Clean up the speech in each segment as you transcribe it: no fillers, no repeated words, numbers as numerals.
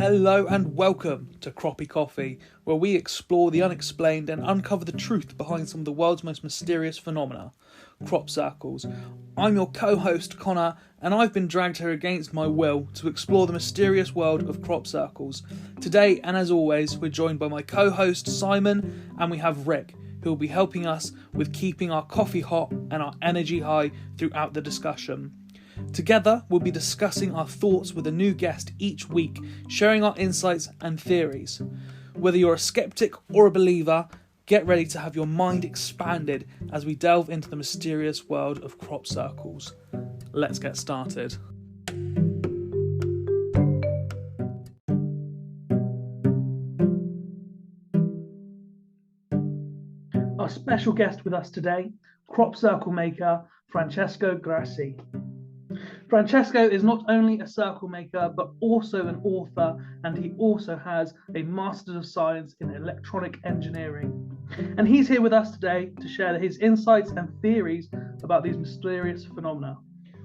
Hello and welcome to Croppie Coffee, where we explore the unexplained and uncover the truth behind some of the world's most mysterious phenomena, crop circles. I'm your co-host Connor, and I've been dragged here against my will to explore the mysterious world of crop circles. Today, and as always, we're joined by my co-host Simon, and we have Rick, who will be helping us with keeping our coffee hot and our energy high throughout the discussion. Together, we'll be discussing our thoughts with a new guest each week, sharing our insights and theories. Whether you're a skeptic or a believer, get ready to have your mind expanded as we delve into the mysterious world of crop circles. Let's get started. Our special guest with us today, crop circle maker Francesco Grassi. Francesco is not only a circle maker, but also an author, and he also has a Master's of Science in Electronic Engineering. And he's here with us today to share his insights and theories about these mysterious phenomena.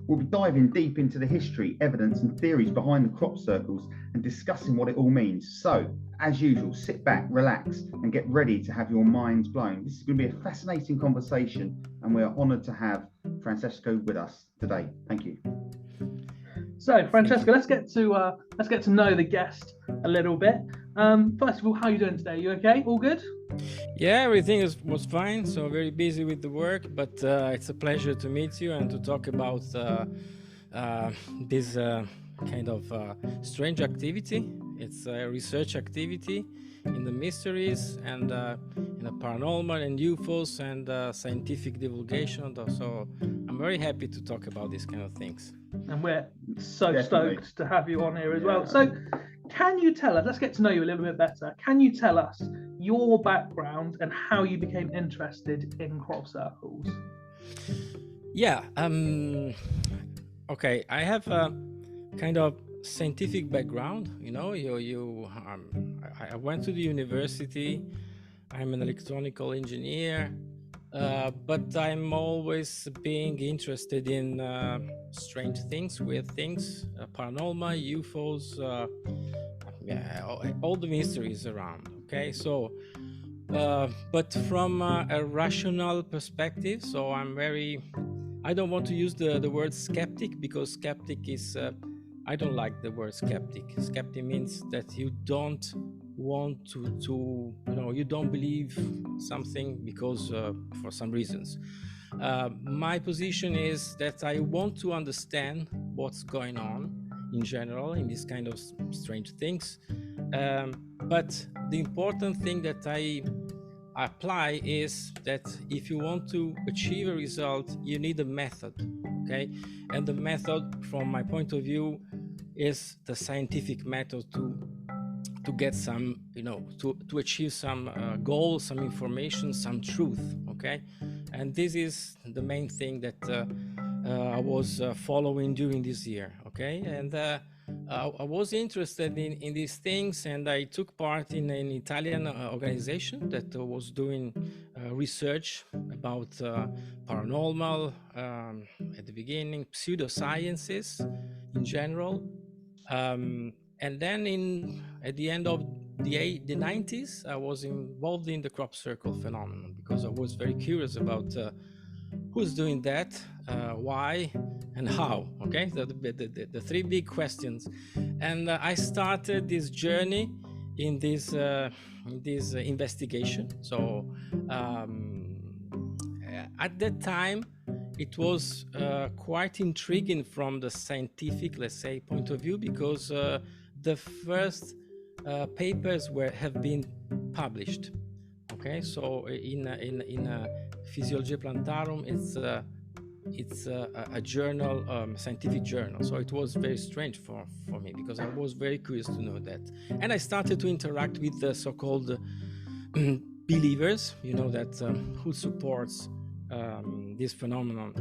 We'll be diving deep into the history, evidence and theories behind the crop circles and discussing what it all means. So, as usual, sit back, relax and get ready to have your minds blown. This is going to be a fascinating conversation and we are honoured to have Francesco with us today. Thank you. So, Francesco, let's get to know the guest a little bit. First of all, how are you doing today? You okay? All good? Yeah, everything was fine. So very busy with the work, but it's a pleasure to meet you and to talk about this kind of strange activity. It's a research activity in the mysteries and in the paranormal and UFOs and scientific divulgation. So I'm very happy to talk about these kind of things. And we're so stoked to have you on here as well. So can you tell us, let's get to know you a little bit better. Can you tell us your background and how you became interested in crop circles? Yeah. Okay. I have a kind of scientific background. You know, I went to the university. I'm an electronical engineer. But I'm always being interested in strange things, weird things, paranormal, UFOs, all the mysteries around. Okay, so, but from a rational perspective, so I don't want to use the word skeptic because skeptic is, I don't like the word skeptic. Skeptic means that you don't want to you don't believe something because for some reasons. My position is that I want to understand what's going on in general in these kind of strange things, but the important thing that I apply is that if you want to achieve a result, you need a method. Okay, and the method from my point of view is the scientific method to get some, to achieve some goal, some information, some truth. Okay, and this is the main thing that I was following during this year. Okay, and I was interested in these things, and I took part in an Italian organization that was doing research about paranormal at the beginning, pseudosciences in general. And then at the end of the 90s, I was involved in the crop circle phenomenon because I was very curious about who's doing that, why, and how. Okay, the three big questions. And I started this journey in this investigation. So at that time, it was quite intriguing from the scientific, let's say, point of view, because the first papers have been published. Okay, so in Physiologia Plantarum, it's a journal, scientific journal. So it was very strange for me because I was very curious to know that, and I started to interact with the so-called believers, that who supports this phenomenon,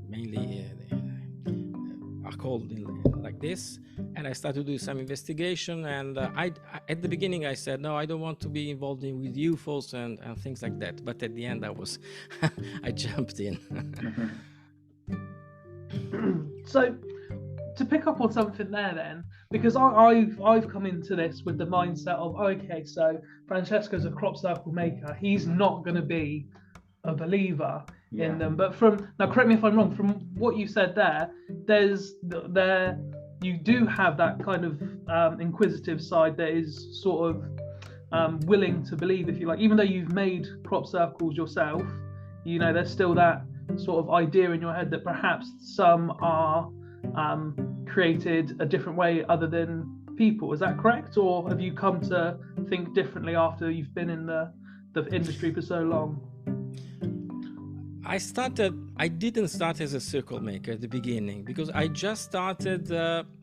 mainly are called like this. And I started to do some investigation, and I at the beginning I said, no, I don't want to be involved with UFOs and things like that, but at the end I was I jumped in. So to pick up on something there then, because I've come into this with the mindset of, okay, so Francesco's a crop circle maker. He's not going to be a believer in them. But now, correct me if I'm wrong. From what you said there, you do have that kind of inquisitive side that is sort of willing to believe, if you like, even though you've made crop circles yourself. You know, there's still that sort of idea in your head that perhaps some are created a different way other than people. Is that correct, or have you come to think differently after you've been in the industry for so long? I didn't start as a circle maker at the beginning, because I just started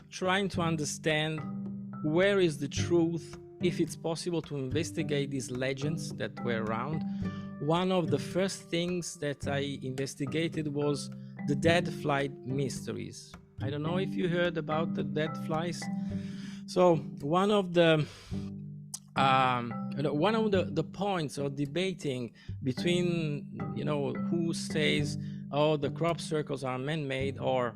trying to understand where is the truth, if it's possible to investigate these legends that were around. One of the first things that I investigated was the dead fly mysteries. I don't know if you heard about the dead flies. So one of the points of debating between, who says, oh, the crop circles are man-made, or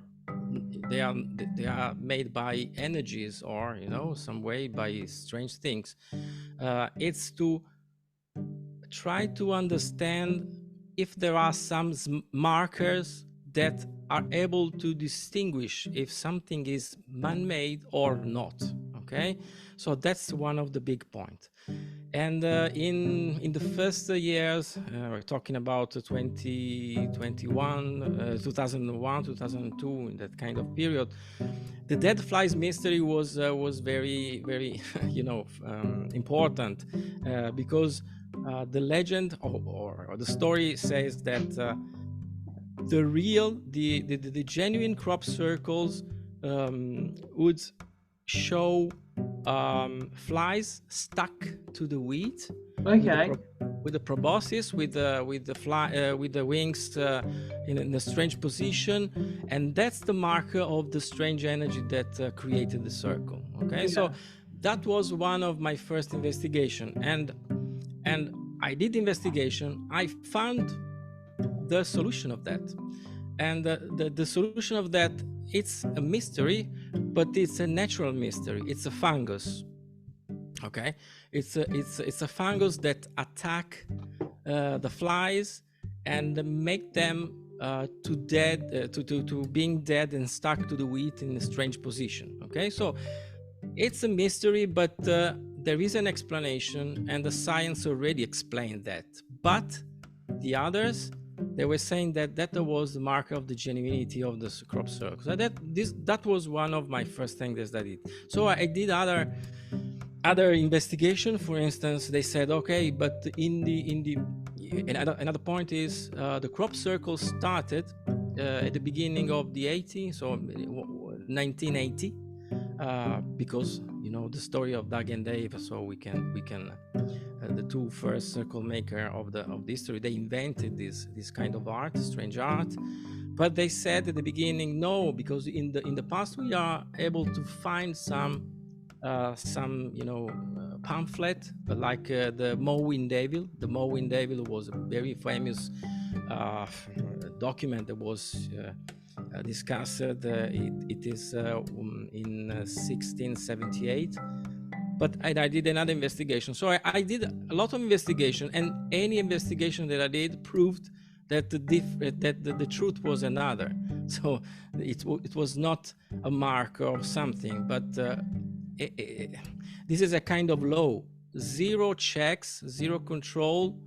they are made by energies, or some way by strange things. It's to try to understand if there are some markers that are able to distinguish if something is man-made or not. Okay, so that's one of the big points. And in the first years, we're talking about 2001, 2002, in that kind of period, the dead flies mystery was very, very, important, because the legend or the story says that the genuine crop circles would show flies stuck to the wheat. Okay. With the proboscis, with the wings in a strange position, and that's the marker of the strange energy that created the circle. Okay, yeah. So that was one of my first investigation, and I did investigation. I found the solution of that, and the solution of that, it's a mystery, but it's a natural mystery. It's a fungus. Okay, it's a fungus that attack the flies and make them to being dead and stuck to the wheat in a strange position. Okay, so it's a mystery, but there is an explanation, and the science already explained that. But the others, they were saying that was the marker of the genuinity of the crop circles. So that was one of my first things that I did. So I did other investigation. For instance, they said, okay, but another point is the crop circle started at the beginning of the 80s, so 1980, because the story of Doug and Dave. So we can the two first circle maker of the history, they invented this kind of art, strange art. But they said at the beginning, no, because in the past we are able to find some pamphlet, like the Mowing Devil. The Mowing Devil was a very famous document that was discussed. It is in 1678. But I did another investigation. So I did a lot of investigation, and any investigation that I did proved that the truth was another. So it was not a mark of something, but this is a kind of law. Zero checks, zero control,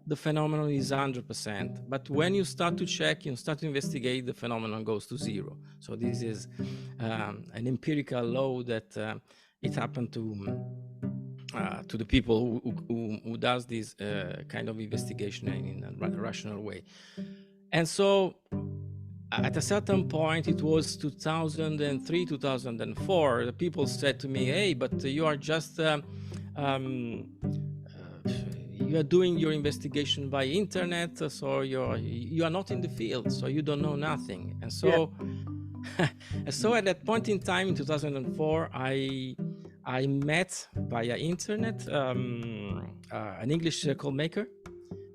the phenomenon is 100%. But when you start to check, you start to investigate, the phenomenon goes to zero. So this is an empirical law that it happened to the people who does this kind of investigation in a rational way. And so at a certain point, it was 2003, 2004, the people said to me, hey, but you are just you are doing your investigation by internet, so you are not in the field, so you don't know nothing. And so and so at that point in time, in 2004, I met via internet an English circle maker,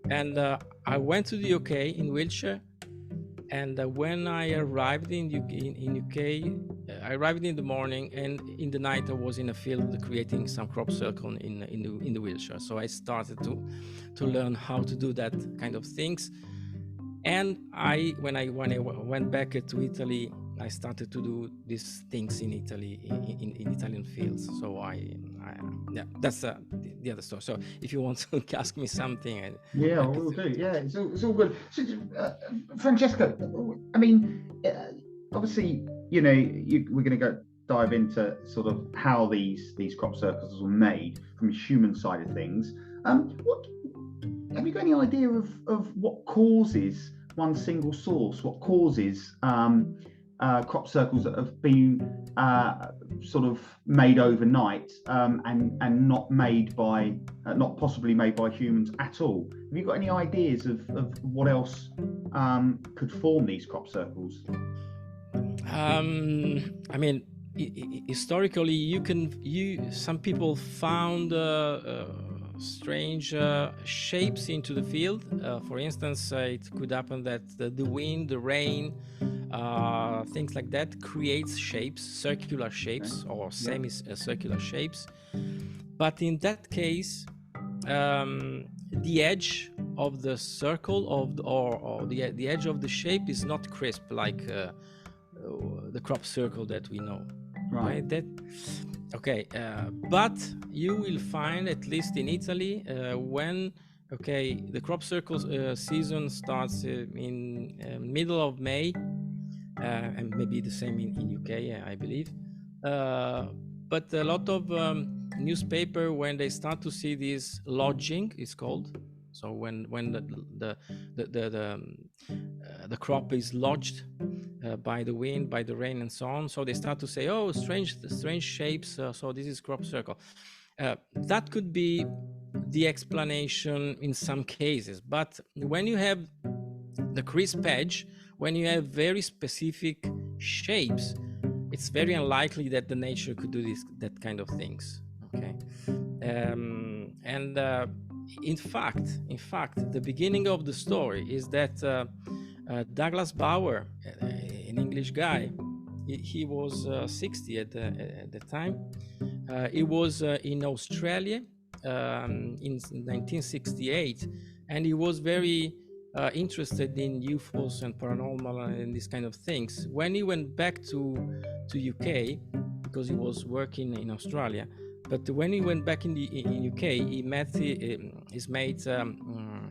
and I went to the UK in Wiltshire, And when I arrived in UK, I arrived in the morning, and in the night I was in a field creating some crop circle in the Wiltshire. So I started to learn how to do that kind of things. And when I went back to Italy, I started to do these things in Italy, in Italian fields. So yeah, that's the other story. So if you want to ask me something, yeah, we'll do. Yeah, it's all good. So, Francesco, I mean, obviously, you know, we're going to dive into sort of how these crop circles were made from a human side of things. What have you got any idea of what causes one single source? What causes crop circles that have been sort of made overnight and not made by not possibly made by humans at all? Have you got any ideas of what else could form these crop circles? I mean, historically, some people found strange shapes into the field. For instance, it could happen that the wind, the rain, things like that creates shapes, circular shapes or semi-circular shapes. But in that case, the edge of the circle or the edge of the shape is not crisp like the crop circle that we know. Right? But you will find, at least in Italy, when the crop circle season starts in middle of May, and maybe the same in UK, I believe. But a lot of newspaper, when they start to see this lodging, it's called. So when the crop is lodged by the wind, by the rain, and so on, so they start to say, "Oh, strange shapes." So this is crop circle. That could be the explanation in some cases. But when you have the crisp edge, when you have very specific shapes, it's very unlikely that the nature could do that kind of things. Okay, in fact, the beginning of the story is that Douglas Bauer, an English guy, he was 60 at the time. He was in Australia in 1968, and he was very interested in UFOs and paranormal and these kind of things. When he went back to UK, because he was working in Australia, but when he went back in UK, he met his mate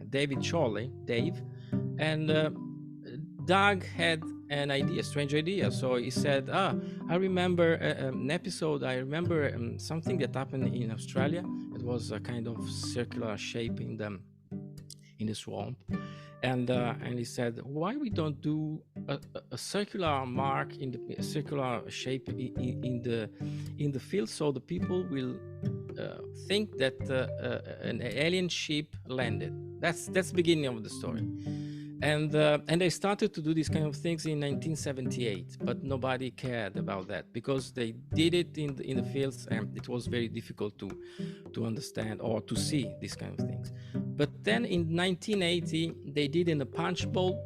David Chorley, Dave, and Doug had an idea, a strange idea. So he said, I remember an episode, I remember something that happened in Australia. It was a kind of circular shape in the swamp. And he said, why we don't do a circular mark a circular shape in the field, so the people will think that an alien ship landed. That's the beginning of the story. And they started to do these kind of things in 1978, but nobody cared about that because they did it in the fields, and it was very difficult to understand or to see these kind of things. But then in 1980, they did in a punch bowl,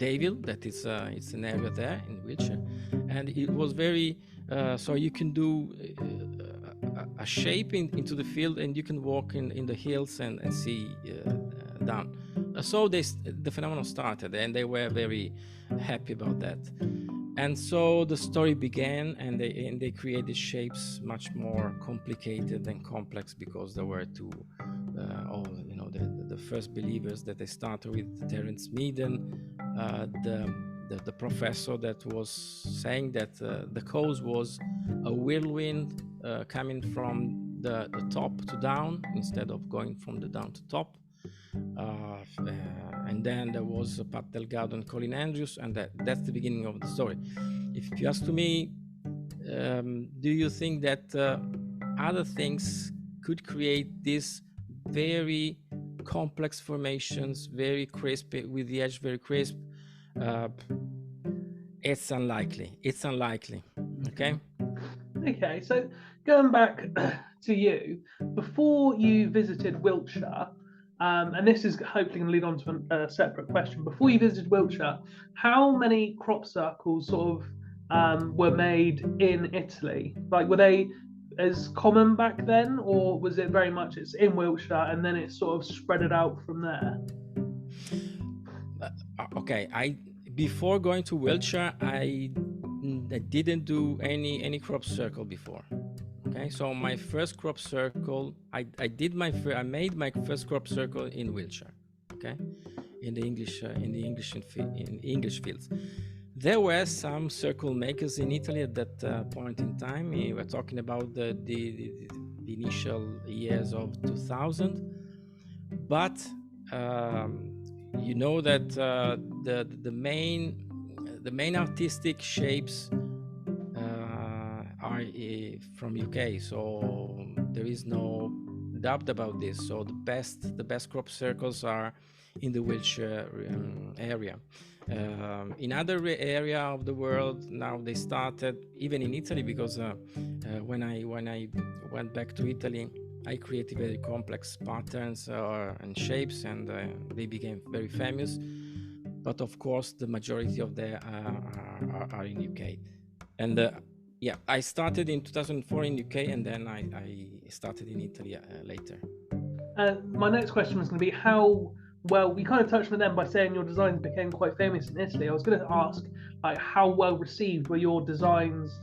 Davil, that is it's an area there in Wiltshire, and it was very so you can do a shape into the field, and you can walk in the hills and see down. So the phenomenon started, and they were very happy about that. And so the story began, and they created shapes much more complicated and complex because there were two, the first believers that they started with, Terence Meaden, the professor that was saying that the cause was a whirlwind coming from the top to down instead of going from the down to top. And then there was Pat Delgado and Colin Andrews, and that's the beginning of the story. If you ask to me, do you think that other things could create these very complex formations, very crisp, with the edge very crisp? It's unlikely. Okay. Okay, so going back to you, before you visited Wiltshire, and this is hopefully going to lead on to a separate question. Before you visited Wiltshire, how many crop circles sort of were made in Italy? Like, were they as common back then, or was it very much it's in Wiltshire and then it sort of spread it out from there? Okay, before going to Wiltshire, I didn't do any crop circle before. Okay, so my first crop circle, I made my first crop circle in Wiltshire. Okay, in the English fields. There were some circle makers in Italy at that point in time. We were talking about the initial years of 2000, but you know that the main artistic shapes are from UK, so there is no doubt about this. So the best crop circles are in the Wiltshire area. In other area of the world now they started, even in Italy, because when I went back to Italy, I created very complex patterns and shapes, and they became very famous. But of course, the majority of them are in UK. And yeah, I started in 2004 in UK, and then I started in Italy later. My next question was going to be how well, we kind of touched on them by saying your designs became quite famous in Italy. I was going to ask, like, how well received were your designs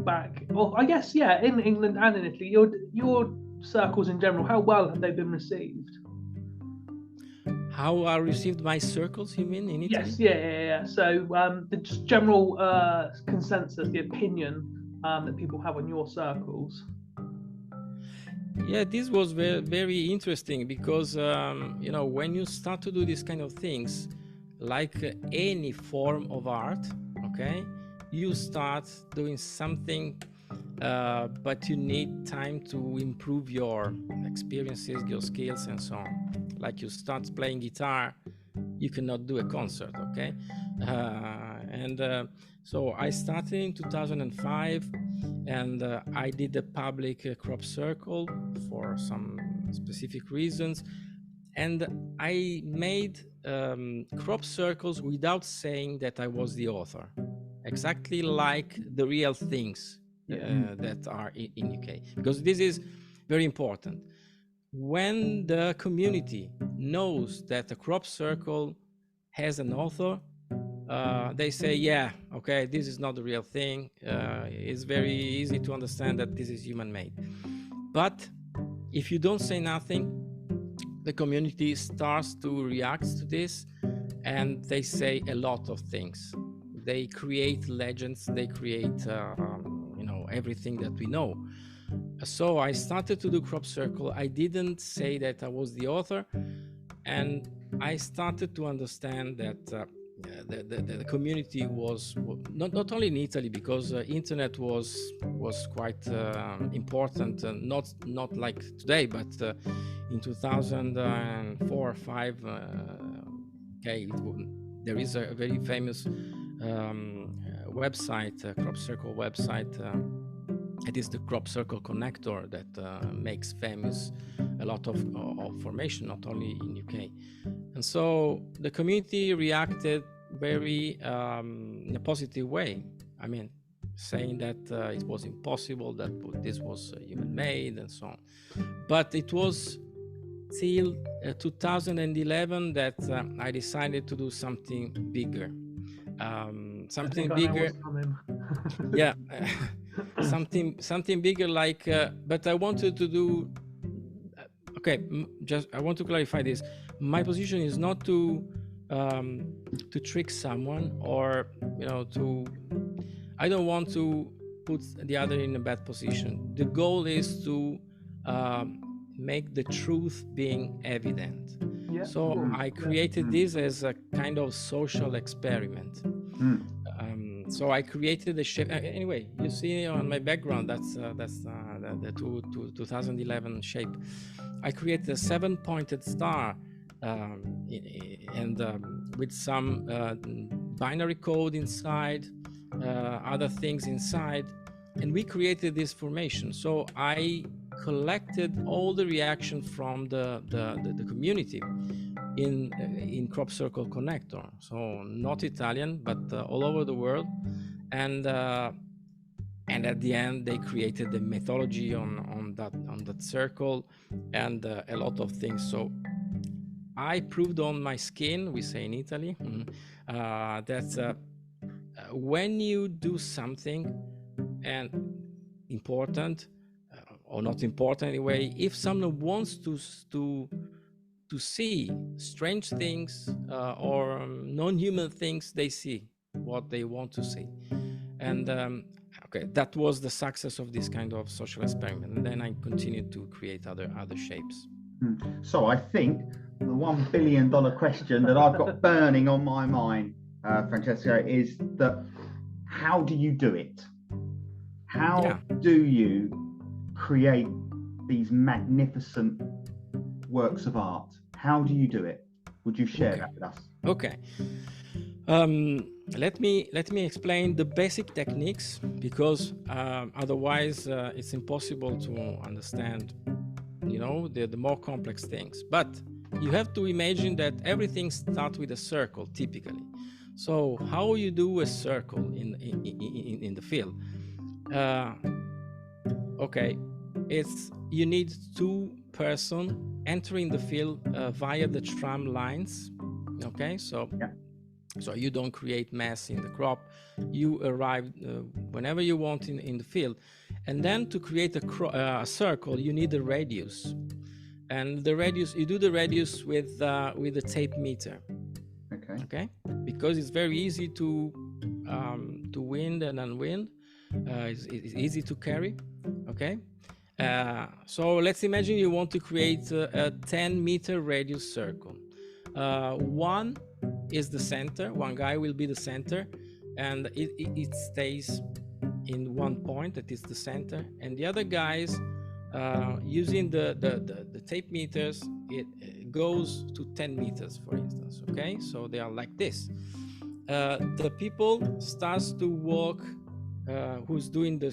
back? Well, I guess, yeah, in England and in Italy. Your circles in general, how well have they been received? How are received my circles, you mean, in Italy? Yes, yeah. So the general consensus, the opinion that people have on your circles. Yeah, this was very, very interesting because, you know, when you start to do these kind of things, like any form of art, okay, you start doing something, but you need time to improve your experiences, your skills, and so on. Like you start playing guitar, you cannot do a concert, okay? So I started in 2005, and I did a public crop circle for some specific reasons, and I made crop circles without saying that I was the author, exactly like the real things that are in UK, because this is very important. When the community knows that a crop circle has an author, they say, yeah, okay, this is not the real thing. It's very easy to understand that this is human-made. But if you don't say nothing, the community starts to react to this, and they say a lot of things. They create legends, they create, you know, everything that we know. So I started to do crop circle. I didn't say that I was the author, and I started to understand that the community was not only in Italy, because internet was quite important, not like today, but in 2004 or 5, okay, there is a very famous website, crop circle website. It is the Crop Circle Connector that makes famous a lot of formation, not only in UK. And so the community reacted very in a positive way. I mean, saying that it was impossible, that this was human-made and so on. But it was till 2011 that I decided to do something bigger. Something bigger. Yeah. something bigger, like but I wanted to do okay, just I want to clarify this. My position is not to trick someone, or, you know, I don't want to put the other in a bad position. The goal is to make the truth being evident. Yeah, so I created this as a kind of social experiment. So I created a shape. Anyway, you see on my background, that's the 2011 shape. I created a 7-pointed star, and with some binary code inside, other things inside, and we created this formation. So I collected all the reaction from the community in Crop Circle Connector. So not Italian, but all over the world. And at the end, they created the methodology on that circle and a lot of things. So I proved on my skin, we say in Italy, that when you do something and important or not important anyway, if someone wants to see strange things or non-human things, they see what they want to see. And okay, that was the success of this kind of social experiment. And then I continued to create other shapes. So I think the $1 billion question that I've got burning on my mind, Francesco, is that how do you do it? How do you create these magnificent works of art? How do you do it? Would you share that with us? Okay. Let me explain the basic techniques, because otherwise it's impossible to understand, the more complex things. But you have to imagine that everything starts with a circle typically. So how you do a circle in the field? Okay, you need 2 persons entering the field via the tram lines. Okay, so you don't create mass in the crop. You arrive whenever you want in the field, and then to create a circle, you need a radius, and the radius you do the radius with a tape meter. Okay, because it's very easy to wind and unwind. It's easy to carry. Okay. So let's imagine you want to create a 10-meter radius circle. One is the center. One guy will be the center, and it stays in one point, that is the center. And the other guys, using the tape meters, it goes to 10 meters, for instance. Okay, so they are like this. The people starts to walk. Who's doing the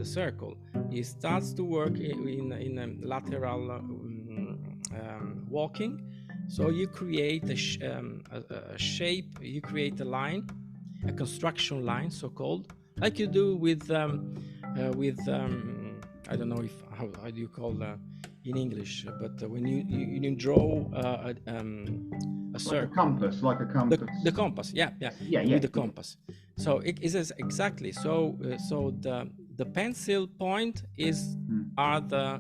circle? He starts to work in a lateral walking. So you create a shape, you create a line, a construction line, so-called, like you do with I don't know how do you call in English, but when you draw a circle, like a compass. The compass, yeah, with the compass. So it is exactly so. So the pencil point are the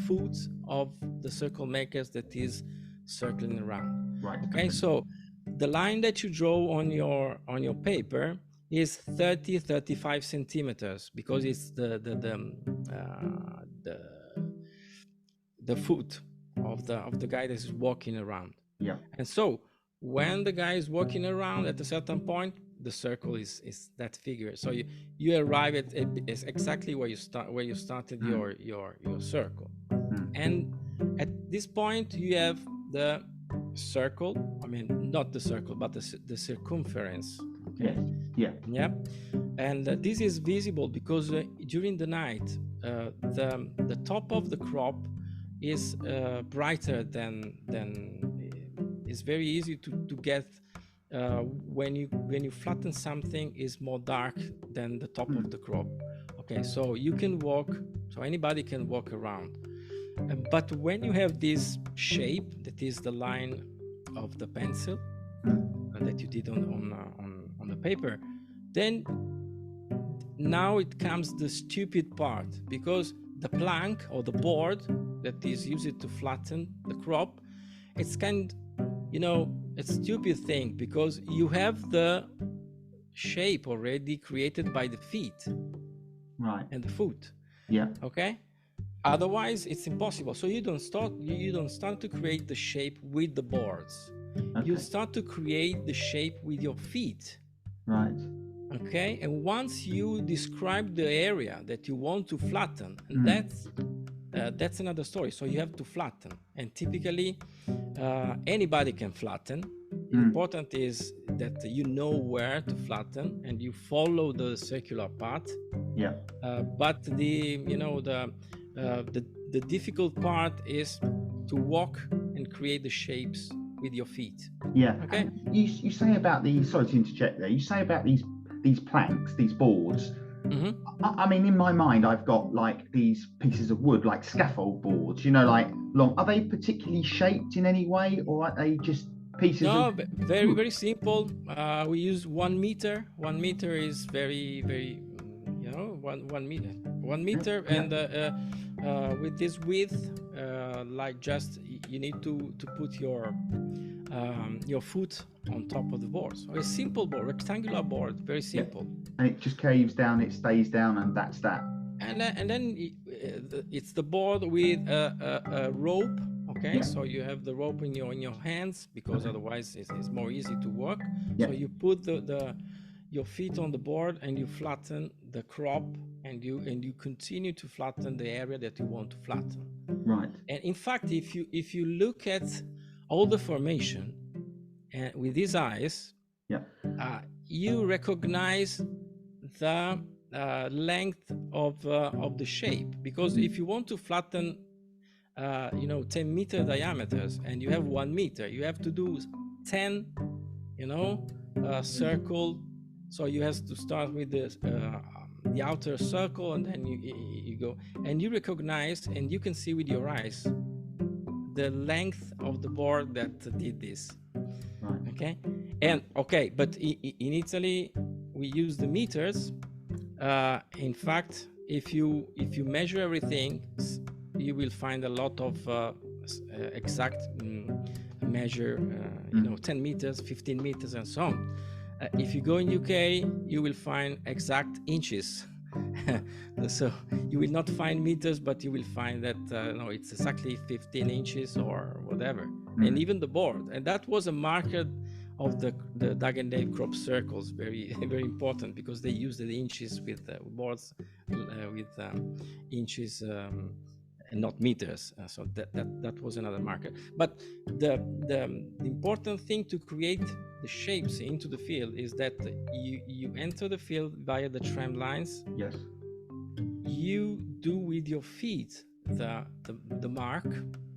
foot of the circle makers that is circling around. Right. Okay. So the line that you draw on your paper is 35 centimeters, because it's the foot of the guy that is walking around. Yeah. And so when the guy is walking around, at a certain point, the circle is that figure. So you arrive at exactly where you started your circle. And at this point you have the circle. I mean, not the circle, but the circumference. Okay. Yeah. And this is visible because during the night, the top of the crop is brighter than. It's very easy to get. When you flatten something, is more dark than the top of the crop. Okay, so you can walk, so anybody can walk around. But when you have this shape, that is the line of the pencil that you did on the paper, then now it comes the stupid part, because the plank or the board that is used to flatten the crop, it's a stupid thing, because you have the shape already created by the feet, right, and the foot. Yeah. Okay. Otherwise, it's impossible. So you don't start to create the shape with the boards. Okay. You start to create the shape with your feet. Right. Okay. And once you describe the area that you want to flatten, and that's another story. So you have to flatten, and typically anybody can flatten. Important is that you know where to flatten and you follow the circular path. Yeah. But the The difficult part is to walk and create the shapes with your feet. Yeah. Okay. And you say about these. Sorry to interject there. You say about these planks, these boards. Mm-hmm. I mean, in my mind, I've got like these pieces of wood, like scaffold boards. You know, like long. Are they particularly shaped in any way, or are they just pieces of very wood? very simple. We use 1 meter. 1 meter is very very, 1 meter, Yeah. and with this width, like just you need to put your foot on top of the board. So a simple board, rectangular board, very simple. And it just caves down, it stays down, and that's that. And then it's the board with a rope. Okay, Yeah. so you have the rope in your hands, because otherwise it's more easy to work. Yeah. So you put your feet on the board and you flatten the crop, and you continue to flatten the area that you want to flatten. Right. And in fact, if you look at all the formation with these eyes, Yeah. you recognize the length of the shape, because if you want to flatten 10-meter diameters and you have 1 meter, you have to do 10 circle. So you have to start with the outer circle, and then you go, and you recognize, and you can see with your eyes the length of the board that did this. Right. Okay, but in Italy we use the meters. In fact, if you measure everything, you will find a lot of exact measure, 10 meters, 15 meters, and so on. If you go in UK, you will find exact inches. So you will not find meters, but you will find that it's exactly 15 inches or whatever. And even the board, and that was a marker of the Dagenham crop circles, very very important, because they used the inches with boards with inches and not meters. So that was another marker. But the important thing to create the shapes into the field is that you enter the field via the tram lines. Yes. You do with your feet the mark,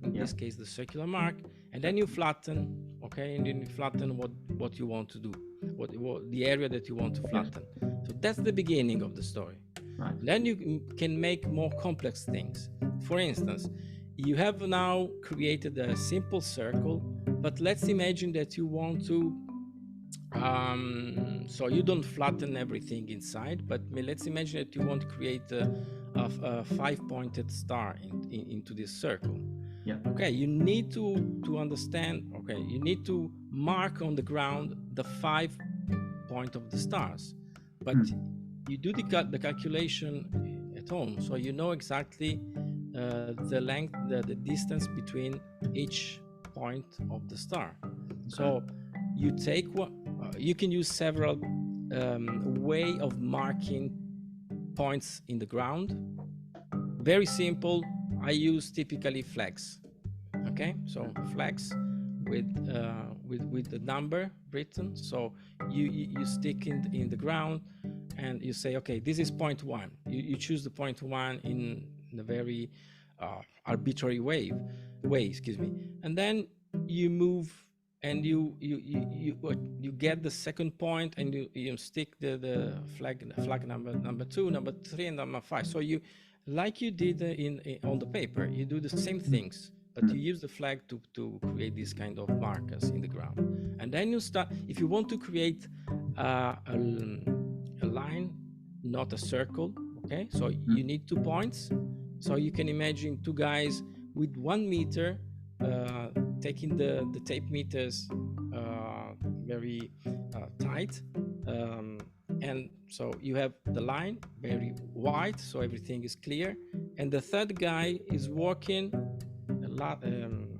in this case the circular mark, and then you flatten. Okay, and then you flatten what you want to do, what the area that you want to flatten. So that's the beginning of the story. Right. Then you can make more complex things. For instance, you have now created a simple circle, but let's imagine that you want to, so you don't flatten everything inside, but let's imagine that you want to create a 5-pointed star into this circle. Yeah. Okay, you need to understand, okay, you need to mark on the ground the 5 point of the stars, but you do the calculation at home, so you know exactly the length, the distance between each point of the star. So you take you can use several way of marking points in the ground. Very simple. I use typically flags. Okay, so flags with the number written. So you stick in the ground, and you say, okay, this is point 1. You choose the point 1 in a very arbitrary way, excuse me, and then you move, and you get the second point, and you stick the flag number 2, number 3, and number 5. So you, like you did on the paper, you do the same things, but you use the flag to create these kind of markers in the ground. And then you start, if you want to create a line, not a circle, okay? So you need 2 points. So you can imagine 2 guys with 1 meter taking the tape meters very tight. And so you have the line very wide, so everything is clear. And the third guy is working a lot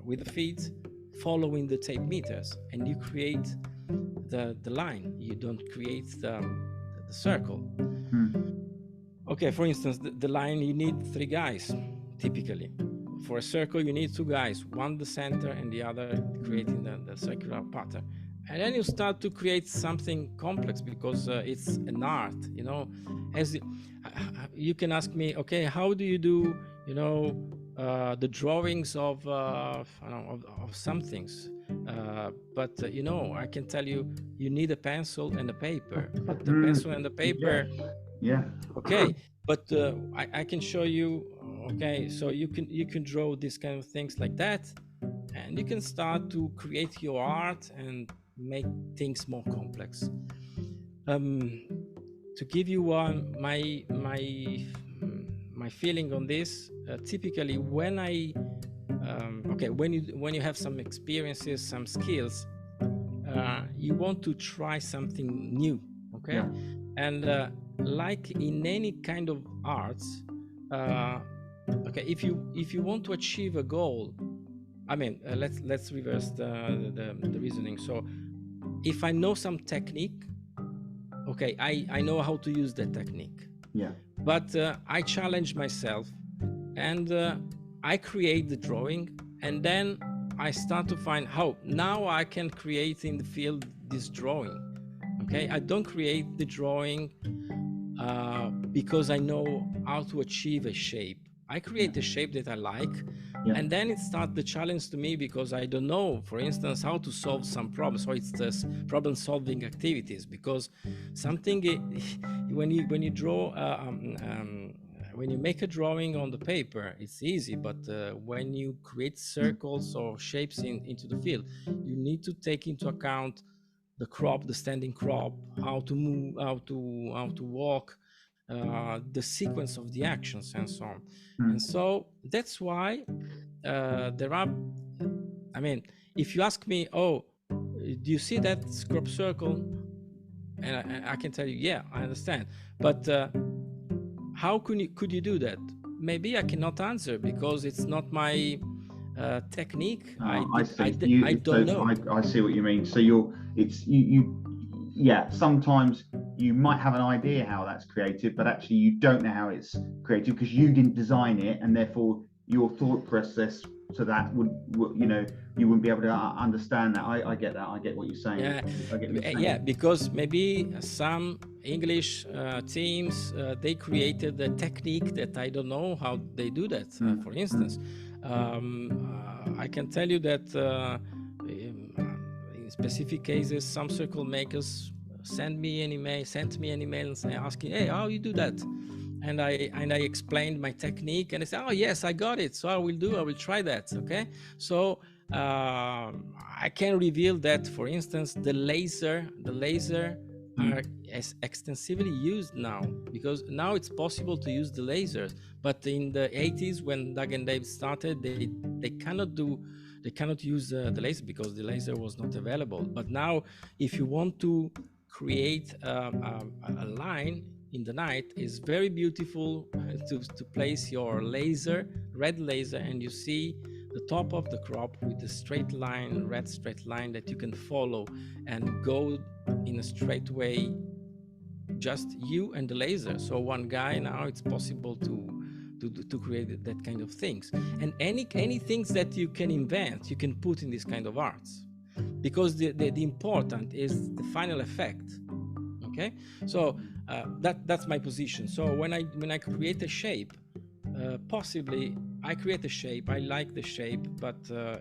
with the feet, following the tape meters, and you create the line. You don't create the circle. Okay, for instance, the line, you need 3 guys, typically. For a circle, you need 2 guys, one the center and the other creating the circular pattern. and then you start to create something complex because it's an art, you know. As you can ask me, okay, how do you do, you know, the drawings of I don't know, of some things, but you know, I can tell you, you need a pencil and a paper. But the pencil and the paper, yeah. okay, but I can show you, okay, so you can draw these kind of things like that, and you can start to create your art and make things more complex. To give you my feeling on this, typically when I okay, when you have some experiences, some skills, you want to try something new, okay? Yeah. And like in any kind of arts, okay, if you want to achieve a goal, I mean, let's reverse the reasoning. So if I know some technique, okay, I know how to use that technique. Yeah. But I challenge myself, and I create the drawing, and then I start to find how now I can create in the field this drawing. Okay, I don't create the drawing because I know how to achieve a shape. I create a shape that I like, and then it starts the challenge to me because I don't know, for instance, how to solve some problems. So it's this problem-solving activities, because something when you draw, when you make a drawing on the paper, it's easy, but when you create circles or shapes into the field, you need to take into account the crop, the standing crop, how to move, how to walk, the sequence of the actions, and so on. And so that's why there are, I mean, if you ask me, oh, do you see that crop circle? And I can tell you, yeah, I understand. But how could you do that? Maybe I cannot answer because it's not my technique. I don't know. I see what you mean. So yeah, sometimes you might have an idea how that's created, but actually you don't know how it's created because you didn't design it, and therefore your thought process to that would you know, you wouldn't be able to understand that. I get that. I get what you're saying. Yeah, I get what you're saying. yeah, because maybe some English teams they created a technique that I don't know how they do that. For instance, I can tell you that in specific cases, some circle makers sent me an email and say, asking, "Hey, how you do that?" And I explained my technique, and they said, "Oh yes, I got it. So I will try that." Okay, so I can reveal that, for instance, the laser are extensively used now, because now it's possible to use the lasers. But in the 80s, when Doug and Dave started, they cannot use the laser because the laser was not available. But now, if you want to create a line in the night, is very beautiful to place your red laser, and you see the top of the crop with a straight line, red straight line that you can follow and go in a straight way, just you and the laser. So one guy, now it's possible to create that kind of things. And any things that you can invent, you can put in this kind of arts, because the important is the final effect. Okay, so that's my position. So when I create a shape, possibly I create a shape, I like the shape, but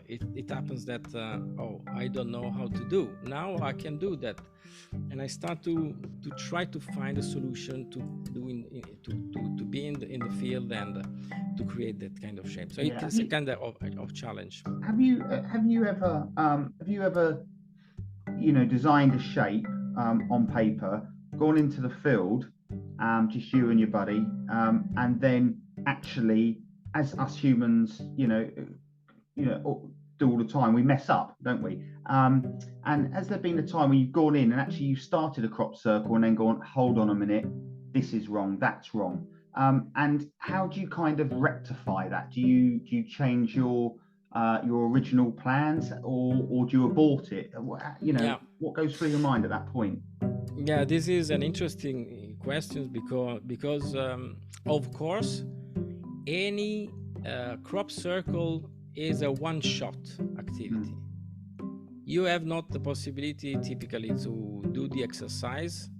it happens that oh, I don't know how to do. Now I can do that, and I start to try to find a solution to be in the field and to create that kind of shape. So it's a kind of challenge. Have you ever you know, designed a shape on paper, gone into the field, just you and your buddy, and then actually, as us humans, you know, do all the time, we mess up, don't we? And has there been a time when you've gone in and actually you started a crop circle and then gone, hold on a minute, this is wrong, that's wrong? And how do you kind of rectify that? Do you change your original plans, or do you abort it? You know, what goes through your mind at that point? Yeah, this is an interesting question because of course, any crop circle is a one-shot activity. you have not the possibility typically to do the exercise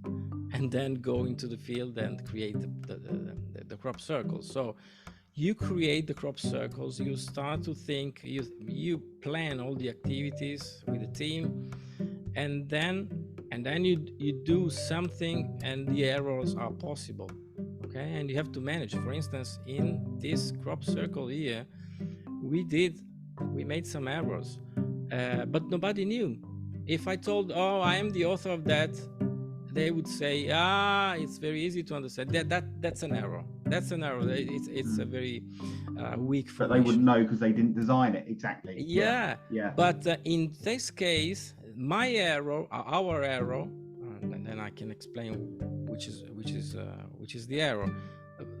and then go into the field and create the crop circles. So you create the crop circles, you start to think, you plan all the activities with the team, and then you do something, and the errors are possible. Okay, and you have to manage. For instance, in this crop circle here, we made some errors, but nobody knew. If I told, oh, I am the author of that, they would say, it's very easy to understand. That's an error. That's an error. It's a very weak formation. But they wouldn't know because they didn't design it exactly. Yeah. Yeah. But in this case, my error, our error, and then I can explain which is the error.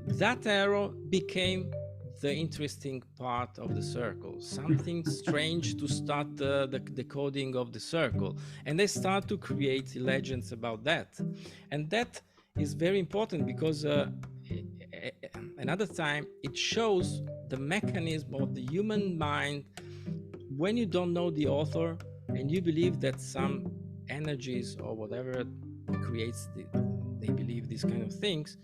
That error became the interesting part of the circle, something strange to start the decoding of the circle, and they start to create legends about that. And that is very important because another time it shows the mechanism of the human mind. When you don't know the author and you believe that some energies or whatever creates they believe these kind of things,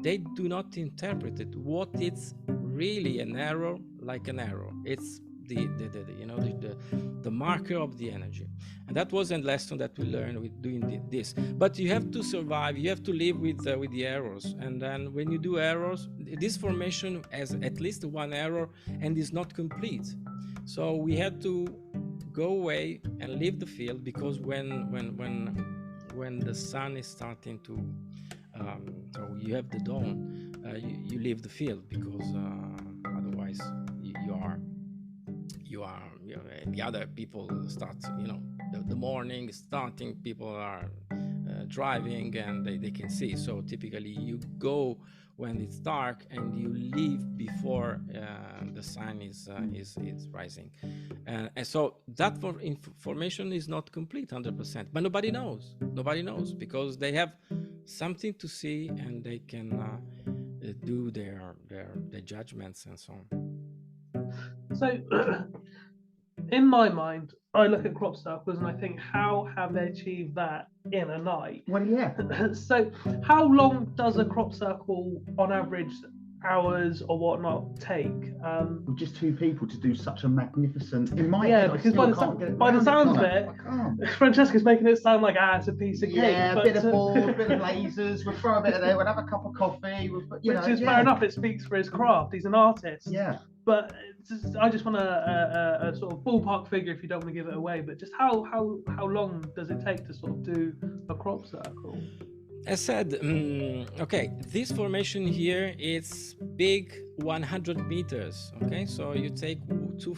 they do not interpret it. What it's really an error, like an error. It's the marker of the energy. And that was a lesson that we learned with doing this. But you have to survive. You have to live with the errors. And then when you do errors, this formation has at least one error and is not complete. So we had to go away and leave the field, because when the sun is starting to so you have the dawn, you leave the field, because otherwise you are the other people start, the morning is starting, people are driving and they can see. So typically you go when it's dark and you leave before the sun is rising, and so that information is not complete 100%, but nobody knows because they have something to see and they can do their judgments and so on. So in my mind, I look at crop circles and I think, how have they achieved that in a night? Well, yeah. So how long does a crop circle on average, hours or whatnot, take? Just two people to do such a magnificent, in my yeah, because by the sounds of it, Francesco's making it sound like it's a piece of cake. Yeah, a bit of board, a bit of lasers, we'll throw a bit of there, we'll have a cup of coffee, which is fair enough. It speaks for his craft. He's an artist. Yeah. But I just want a sort of ballpark figure, if you don't want to give it away, but just how long does it take to sort of do a crop circle? As said, okay, this formation here is big, 100 meters. Okay, so you take two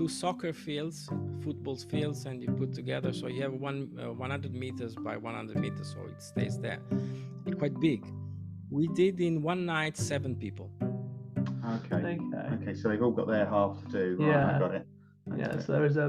soccer fields, football fields, and you put together. So you have 100 meters by 100 meters, so it stays there. It's quite big. We did in one night 7 people. Okay, so they've all got their half to do. Right, Yeah, I got it. Okay. Yeah, so there is a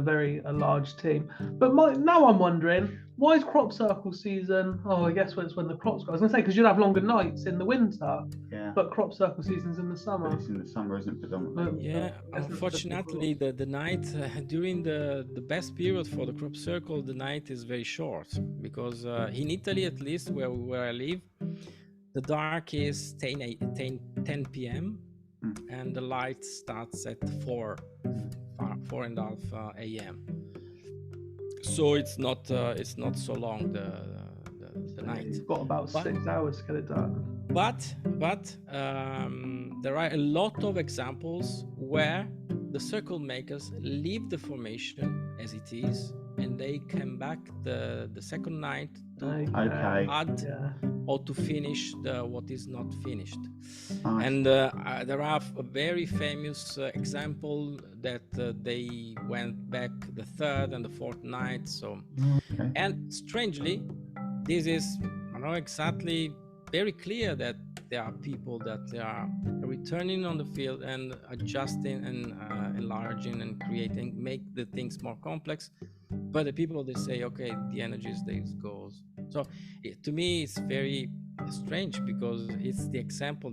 large team. But now I'm wondering, why is crop circle season? Oh, I guess it's when the crops go. I was gonna say, because you'd have longer nights in the winter. Yeah. But crop circle season's in the summer. But it's in the summer, isn't it, predominantly? Yeah, unfortunately, the night during the best period for the crop circle, the night is very short, because in Italy, at least where I live, the dark is 10 p.m. and the light starts at 4:30 a.m. So it's not so long the night. You've got about 6 hours to get it done. But there are a lot of examples where the circle makers leave the formation as it is, and they come back the second night to add or to finish what is not finished. Nice. And there are a very famous example that they went back the third and the fourth night. So, and strangely, this is not exactly very clear that there are people that they are returning on the field and adjusting and enlarging and creating, make the things more complex. But the people, they say, okay, the energies, this goes. So to me, it's very strange, because it's the example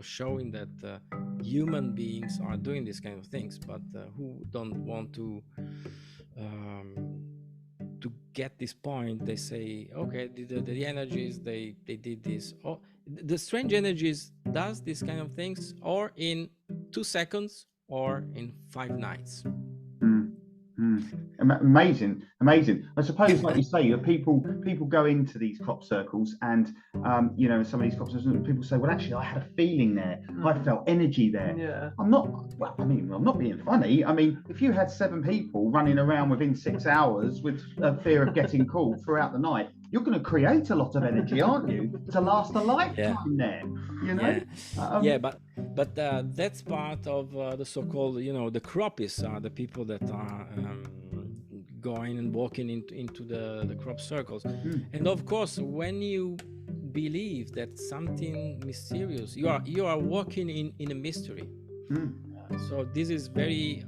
showing that human beings are doing these kind of things, but who don't want to to get this point, they say, okay, the energies, they did this. Oh, the strange energies does these kind of things, or in 2 seconds, or in 5 nights. Amazing. I suppose, like you say, people go into these crop circles, and some of these crop circles, people say, well, actually, I had a feeling there. I felt energy there. Yeah. I'm not being funny. I mean, if you had 7 people running around within 6 hours with a fear of getting called throughout the night, you're going to create a lot of energy, aren't you, to last a lifetime there? You know. But that's part of the so-called, the Croppies are the people that are going and walking into the crop circles. And of course, when you believe that something mysterious, you are walking in a mystery. So this is very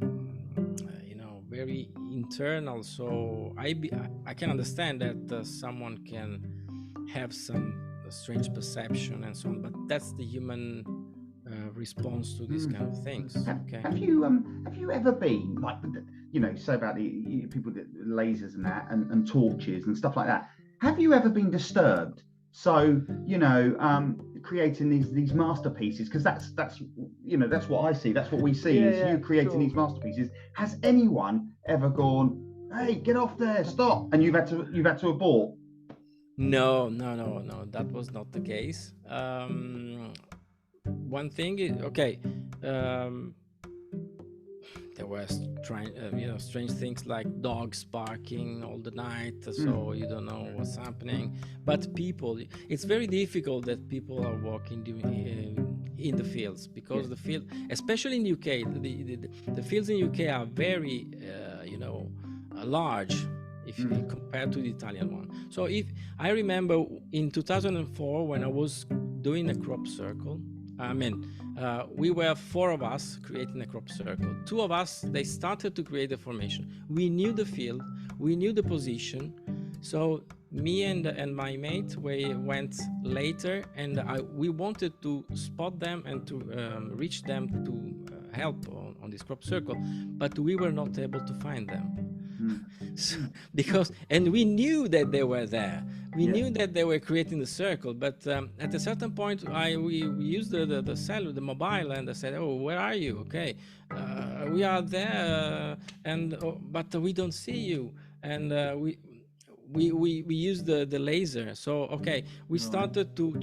very internal. So I can understand that someone can have some strange perception and so on, but that's the human response to these kind of things. Okay. Have you ever been, like, say about the people that lasers and that and torches and stuff like that? Have you ever been disturbed? So creating these masterpieces, because that's what I see. That's what we see is you creating these masterpieces. Has anyone ever gone, hey, get off there, stop, and you've had to abort? No, that was not the case. One thing is, okay, there were strange things like dogs barking all the night, so you don't know what's happening. But people, it's very difficult that people are walking in the fields, because the field, especially in UK, the fields in UK are very, large if you compare to the Italian one. So if I remember in 2004 when I was doing a crop circle, we were 4 of us creating a crop circle. 2 of us, they started to create a formation. We knew the field, we knew the position. So me and my mate, we went later, and we wanted to spot them and to reach them to help on this crop circle, but we were not able to find them. So, and we knew that they were there. We knew that they were creating the circle, but at a certain point, we used the mobile, and I said, "Oh, where are you? Okay, we are there, but we don't see you." And we used the laser. So okay, we started to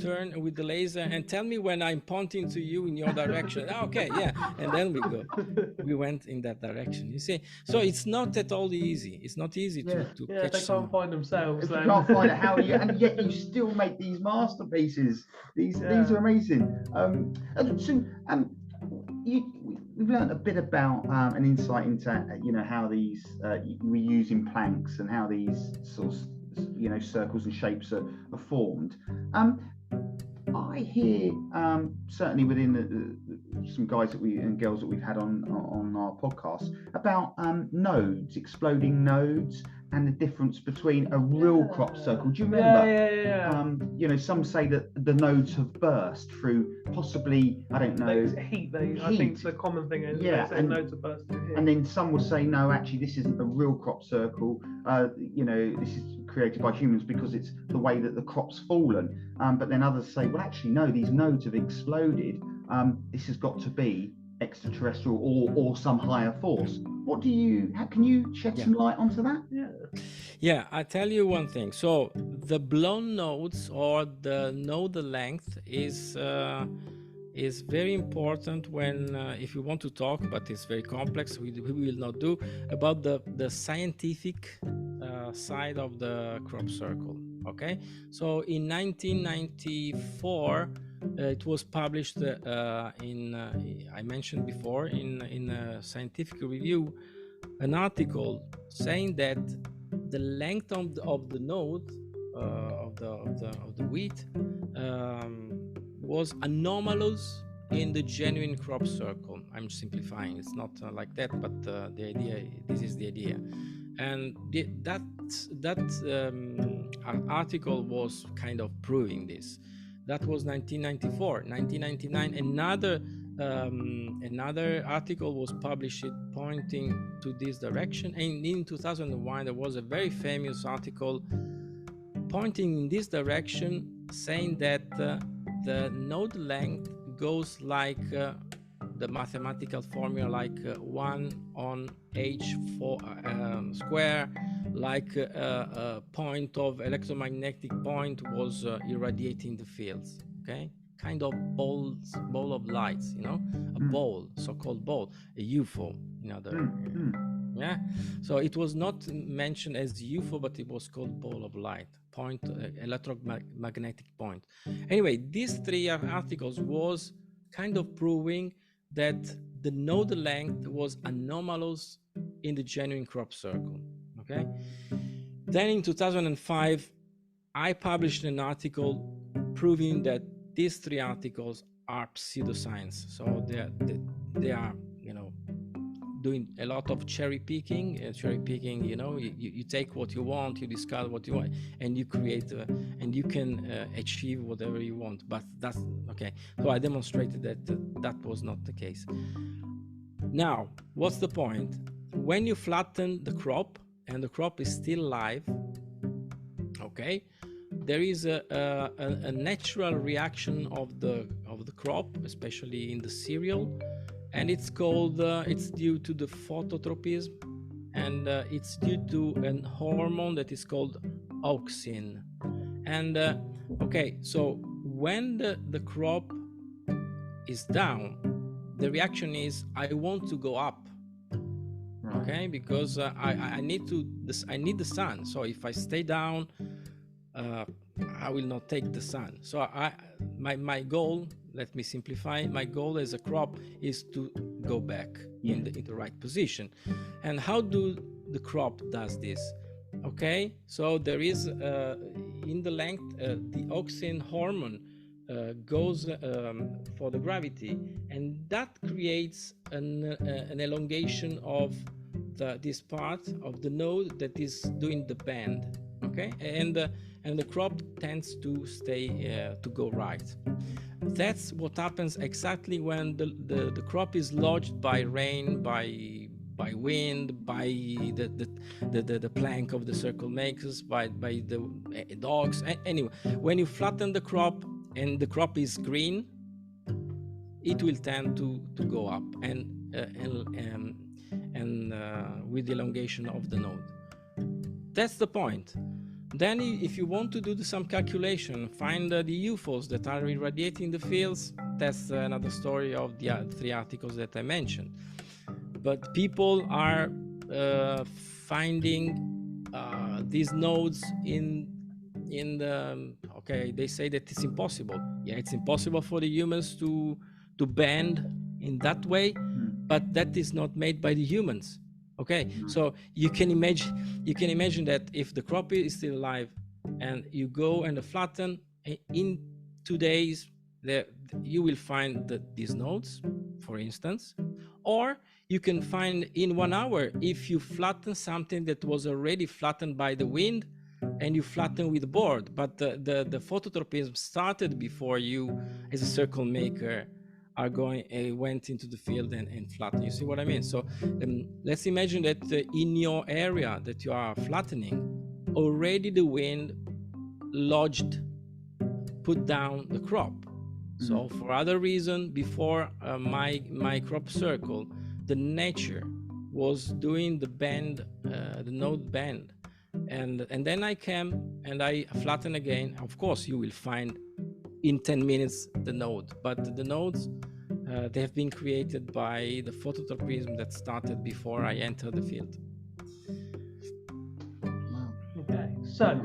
turn with the laser and tell me when I'm pointing to you in your direction. Okay, yeah, and then we went in that direction. You see, so it's not at all easy. It's not easy to catch. They can't find themselves. If you can't find it, how are you? And yet you still make these masterpieces. These are amazing. We've learned a bit about an insight into how these we use in planks and how these sort of circles and shapes are formed. I hear certainly within some guys and girls that we've had on our podcast about nodes, exploding nodes, and the difference between a real crop circle. Do you remember? Yeah. Some say that the nodes have burst through possibly, I don't know, heat. I think the common thing is nodes have burst through heat. And then some will say, no, actually, this isn't a real crop circle. This is created by humans because it's the way that the crop's fallen. But then others say, well, actually, no, these nodes have exploded. This has got to be extraterrestrial or some higher force. Can you shed some light onto that? Yeah, I tell you one thing. So the blown nodes, or the node length, is very important when if you want to talk, but it's very complex. We will not do about the scientific side of the crop circle. Okay, so in 1994. It was published I mentioned before in a scientific review, an article saying that the length of the node of the wheat was anomalous in the genuine crop circle. I'm simplifying. It's not like that, but this is the idea. And that article was kind of proving this. That was 1994. 1999, another another article was published pointing to this direction, and in 2001 there was a very famous article pointing in this direction, saying that the node length goes like the mathematical formula, like 1 on h4 square, like a point of electromagnetic point was irradiating the fields. Okay, kind of ball of lights, a ball, so-called ball, a UFO, in other. Yeah, so it was not mentioned as UFO, but it was called ball of light, point, electromagnetic point. Anyway, these three articles was kind of proving that the node length was anomalous in the genuine crop circle. Okay, then in 2005 I published an article proving that these three articles are pseudoscience. So they are doing a lot of cherry picking. You take what you want, you discard what you want, and you create and you can achieve whatever you want. But that's okay. So I demonstrated that that was not the case. Now, what's the point? When you flatten the crop and the crop is still live, okay, there is a natural reaction of the crop, especially in the cereal, and it's called it's due to the phototropism, and it's due to an hormone that is called auxin. And okay, so when the crop is down, the reaction is I want to go up. Okay, because I need the sun. So if I stay down, I will not take the sun. So my goal, let me simplify, my goal as a crop is to go back in the right position. And how do the crop does this? Okay, so there is in the length the auxin hormone goes for the gravity, and that creates an elongation of this part of the node that is doing the bend. Okay, and the crop tends to stay to go right. That's what happens exactly when the crop is lodged by rain, by wind, by the plank of the circle makers, by the dogs. Anyway, when you flatten the crop and the crop is green, it will tend to go up and with the elongation of the node. That's the point. Then if you want to do some calculation, find the UFOs that are irradiating the fields, that's another story of the three articles that I mentioned. But people are finding these nodes in the, okay, they say that it's impossible. Yeah, it's impossible for the humans to bend in that way, but that is not made by the humans. Okay, so you can imagine that if the crop is still alive and you go and flatten, in 2 days you will find these nodes, for instance, or you can find in 1 hour if you flatten something that was already flattened by the wind and you flatten with board, but the phototropism started before you as a circle maker went into the field and flatten. You see what I mean? So let's imagine that in your area that you are flattening, already the wind put down the crop. So for other reason, before my crop circle, the nature was doing the bend, the node bend, and then I came and I flatten again. Of course, you will find in 10 minutes the node, but the nodes they have been created by the phototropism that started before I entered the field. Okay, so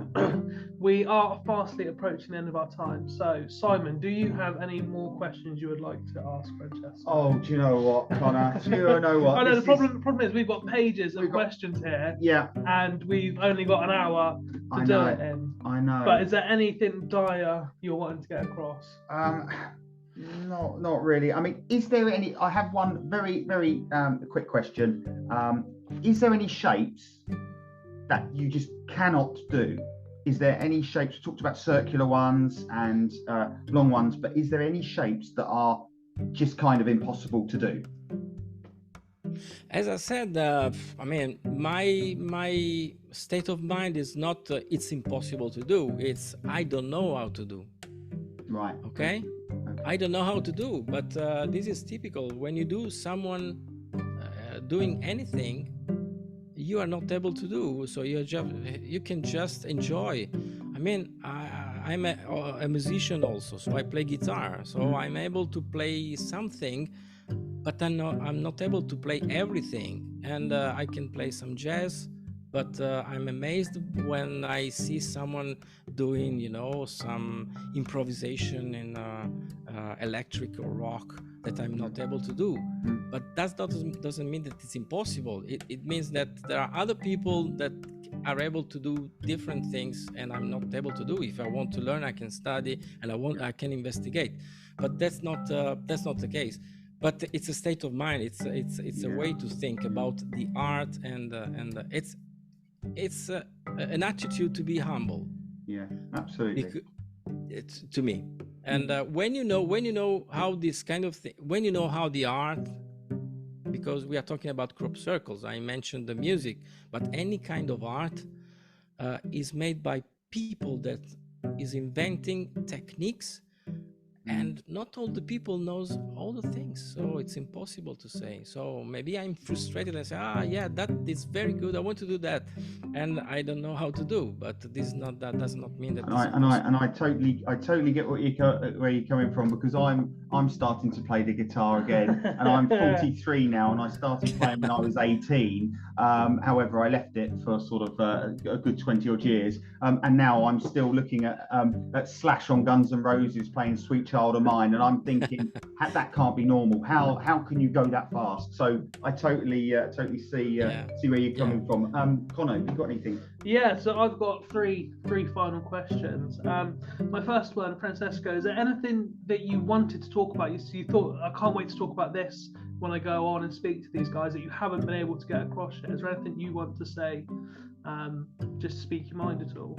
we are fastly approaching the end of our time. So Simon, do you have any more questions you would like to ask Francesco? Oh, do you know what, Connor? Do you know what? I know the problem is we've got pages of questions here. Yeah. And we've only got an hour to do it in. I know. But is there anything dire you're wanting to get across? Not really. I mean, is there any? I have one very, very quick question. Is there any shapes that you just cannot do? Is there any shapes? We talked about circular ones and long ones, but is there any shapes that are just kind of impossible to do? As I said, I mean, my state of mind is not it's impossible to do. It's I don't know how to do. Right. Okay? I don't know how to do, but this is typical. When you do someone doing anything, you are not able to do. So you can just enjoy. I mean, I'm a musician also, so I play guitar. So I'm able to play something, but I'm not able to play everything. And I can play some jazz, but I'm amazed when I see someone doing, some improvisation in electric or rock that I'm not able to do. But that doesn't mean that it's impossible. It means that there are other people that are able to do different things, and I'm not able to do. If I want to learn, I can study, and I can investigate. But that's not the case. But it's a state of mind. It's a way to think about the art, and it's an attitude to be humble. Yeah, absolutely. It's to me. And when you know how this kind of thing, when you know how the art, because we are talking about crop circles, I mentioned the music, but any kind of art is made by people that is inventing techniques, and not all the people knows all the things, so it's impossible to say. So maybe I'm frustrated and say, yeah, that is very good, I want to do that, and I don't know how to do. But that does not mean that. I totally get where you're coming from, because I'm starting to play the guitar again, and I'm 43 now, and I started playing when I was 18. However, I left it for sort of a good 20 odd years, and now I'm still looking at Slash on Guns N' Roses playing Sweet Child of Mine, and I'm thinking that can't be normal. How can you go that fast? So I totally see where you're coming from. Connor, have you got anything? Yeah, so I've got three final questions. My first one, Francesco, is there anything that you wanted to talk about? You thought, I can't wait to talk about this when I go on and speak to these guys, that you haven't been able to get across yet? Is there anything you want to say, just speak your mind at all?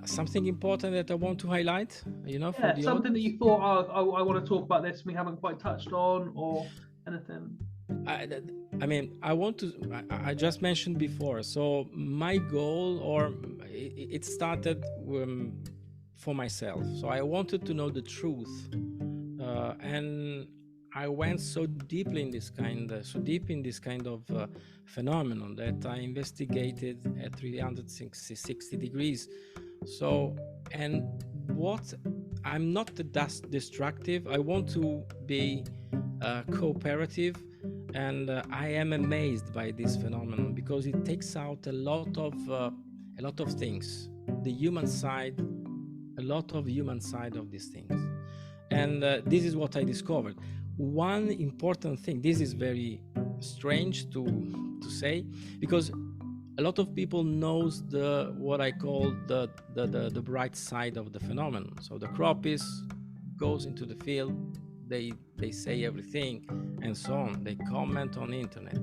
Something important that I want to highlight, for the something audience? that you thought, I want to talk about this, we haven't quite touched on, or anything. I mean, I just mentioned before, so my goal, or it started for myself. So I wanted to know the truth, and I went so deep in this kind of phenomenon that I investigated at 360 degrees. So, and what I'm not destructive. I want to be cooperative. And I am amazed by this phenomenon, because it takes out a lot of things, the human side, a lot of human side of these things. And this is what I discovered. One important thing, this is very strange to say, because a lot of people knows what I call the bright side of the phenomenon. So the Croppie goes into the field, they say everything and so on, they comment on the internet.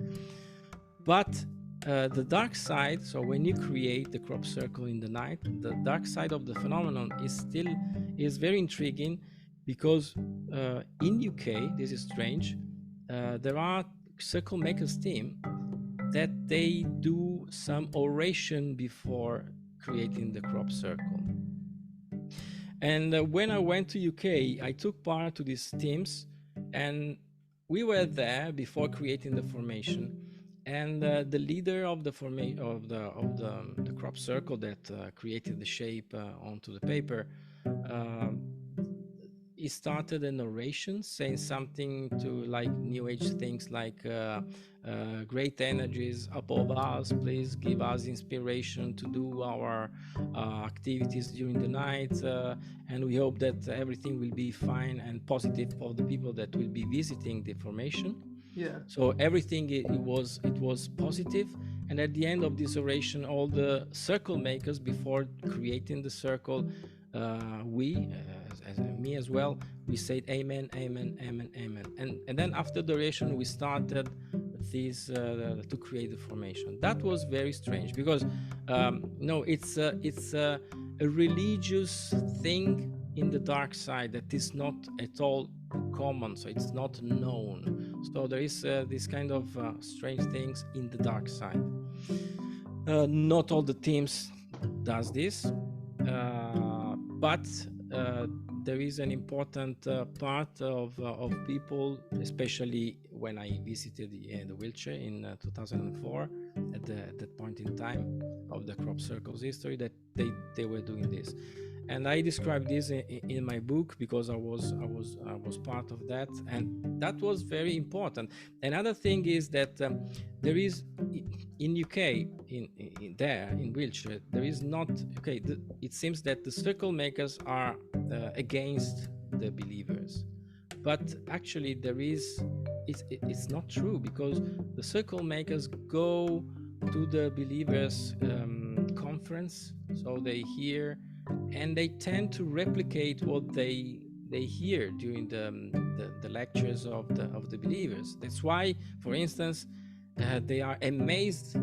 But the dark side, so when you create the crop circle in the night, the dark side of the phenomenon is very intriguing, because in UK, this is strange, there are circle makers team that they do some oration before creating the crop circle. And when I went to UK, I took part to these teams, and we were there before creating the formation. And the leader of the crop circle that created the shape onto the paper, he started an oration saying something to like new age things like great energies above us, please give us inspiration to do our activities during the night, and we hope that everything will be fine and positive for the people that will be visiting the formation. Yeah. So everything it was positive, and at the end of this oration, all the circle makers, before creating the circle, me as well, we said amen, amen, amen, amen, and then after the oration we started this to create the formation. That was very strange, because it's a religious thing in the dark side that is not at all common, so it's not known. So there is this kind of strange things in the dark side. Not all the teams does this, but there is an important part of people, especially when I visited the Wiltshire in 2004, at that point in time of the crop circles history, that they were doing this. And I described this in my book because I was part of that, and that was very important. Another thing is that there is in UK in Wiltshire there is not it seems that the circle makers are against the believers, but actually it's not true, because the circle makers go to the believers conference, so they hear. And they tend to replicate what they hear during the lectures of the believers. That's why, for instance, they are amazed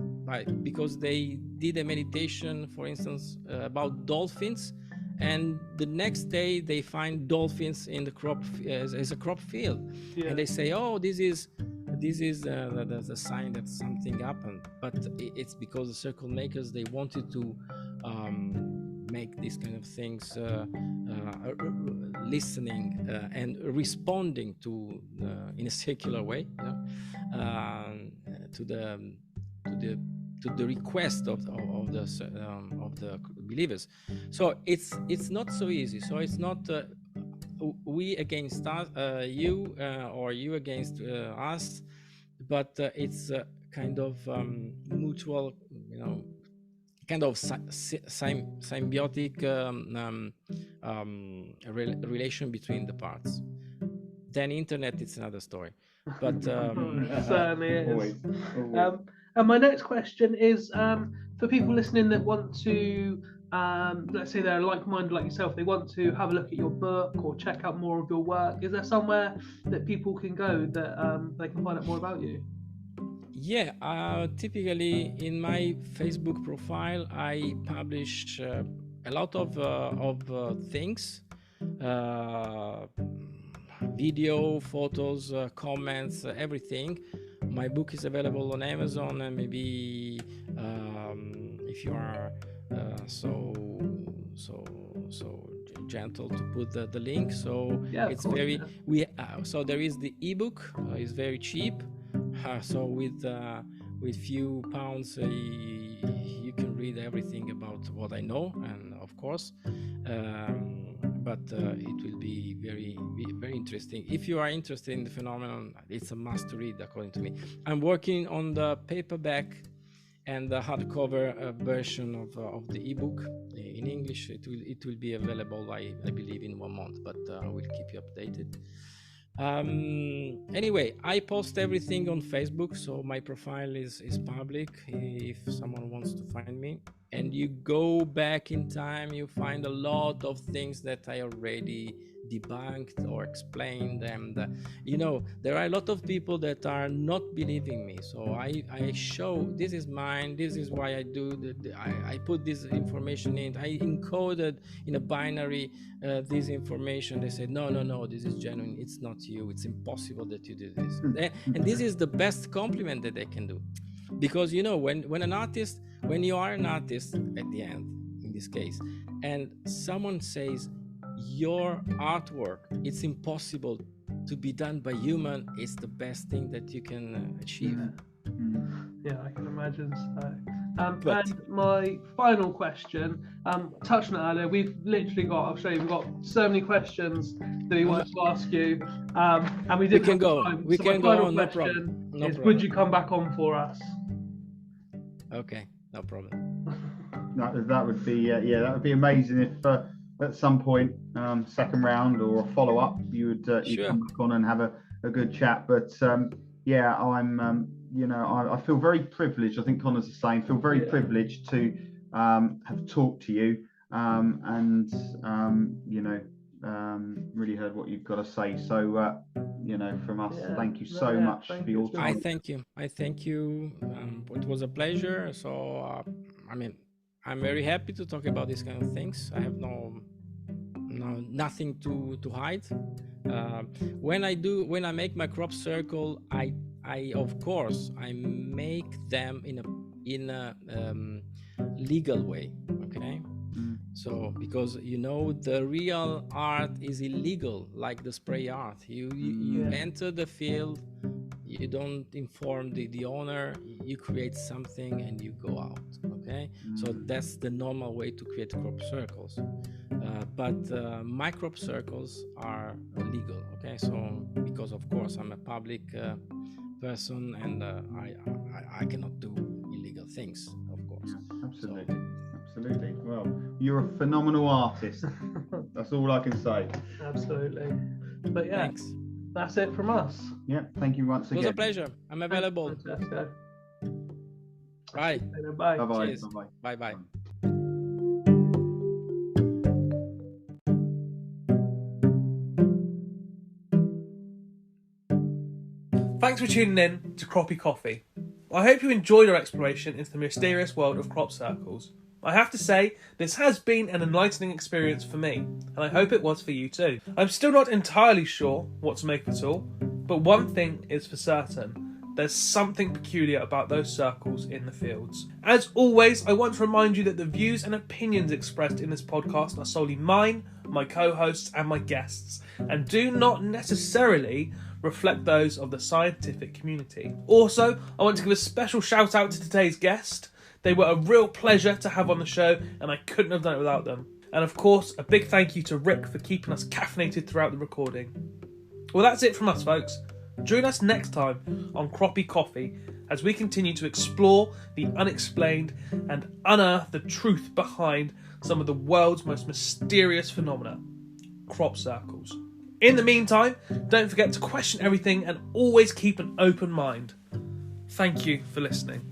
because they did a meditation, for instance, about dolphins, and the next day they find dolphins in the crop as a crop field, and they say, "Oh, this is the sign that something happened." But it's because the circle makers, they wanted to make these kind of things, listening and responding to in a circular way, to the request of the believers. So it's not so easy. So it's not we against you or you against us, but it's kind of mutual, kind of symbiotic relation between the parts. Then internet, it's another story. But certainly it is. Always. And my next question is for people listening that want to, let's say they're like-minded like yourself, they want to have a look at your book or check out more of your work. Is there somewhere that people can go that they can find out more about you? Yeah, typically in my Facebook profile, I publish a lot of things, video, photos, comments, everything. My book is available on Amazon, and maybe if you are so gentle to put the link, so it's very so there is the ebook, is very cheap. So with few pounds, you can read everything about what I know, and of course, but it will be very, very interesting. If you are interested in the phenomenon, it's a must read, according to me. I'm working on the paperback and the hardcover version of the ebook in English. It will be available, I believe, in 1 month, but I will keep you updated. Anyway, I post everything on Facebook, so my profile is public if someone wants to find me. And you go back in time, you find a lot of things that I already debunked or explained, and there are a lot of people that are not believing me, so I show this is mine, this is why I do I put this information in, I encoded in a binary this information. They say no, this is genuine, it's not you, it's impossible that you did this. And this is the best compliment that they can do, because when you are an artist at the end, in this case, and someone says your artwork, it's impossible to be done by human, it's the best thing that you can achieve. Yeah, I can imagine so. And my final question, touching on it earlier, we've literally got, I'll show you, we've got so many questions that we wanted to ask you, and we didn't have time. We can go on, no question problem. is, would you come back on for us? Okay, no problem. That would be that would be amazing if at some point, second round or a follow-up, you would sure. Come back on and have a good chat. But I'm I feel very privileged. I think Connor's the same. Feel very privileged to have talked to you and really heard what you've got to say. So from us, thank you so much for your time. I thank you. It was a pleasure. So I'm very happy to talk about these kind of things. I have no nothing to hide. When I make my crop circle, I of course I make them in a legal way. Okay. So, because the real art is illegal, like the spray art. You enter the field, you don't inform the owner, you create something and you go out. Okay, so that's the normal way to create crop circles. But my crop circles are legal. Okay, so because of course I'm a public person and I cannot do illegal things, of course. Absolutely. So, Absolutely. Well, you're a phenomenal artist. That's all I can say. Absolutely. But yeah, thanks. that's it from us. Yeah, thank you once It was again. a pleasure. I'm available. Francesco. Bye. Bye. Bye-bye. Cheers. Bye-bye. Bye. Thanks for tuning in to Croppie Coffee. I hope you enjoyed our exploration into the mysterious world of crop circles. I have to say, this has been an enlightening experience for me, and I hope it was for you too. I'm still not entirely sure what to make of it all, but one thing is for certain. There's something peculiar about those circles in the fields. As always, I want to remind you that the views and opinions expressed in this podcast are solely mine, my co-hosts and my guests, and do not necessarily reflect those of the scientific community. Also, I want to give a special shout out to today's guest. They were a real pleasure to have on the show, and I couldn't have done it without them. And of course, a big thank you to Rick for keeping us caffeinated throughout the recording. Well, that's it from us, folks. Join us next time on Croppie Coffee as we continue to explore the unexplained and unearth the truth behind some of the world's most mysterious phenomena, crop circles. In the meantime, don't forget to question everything and always keep an open mind. Thank you for listening.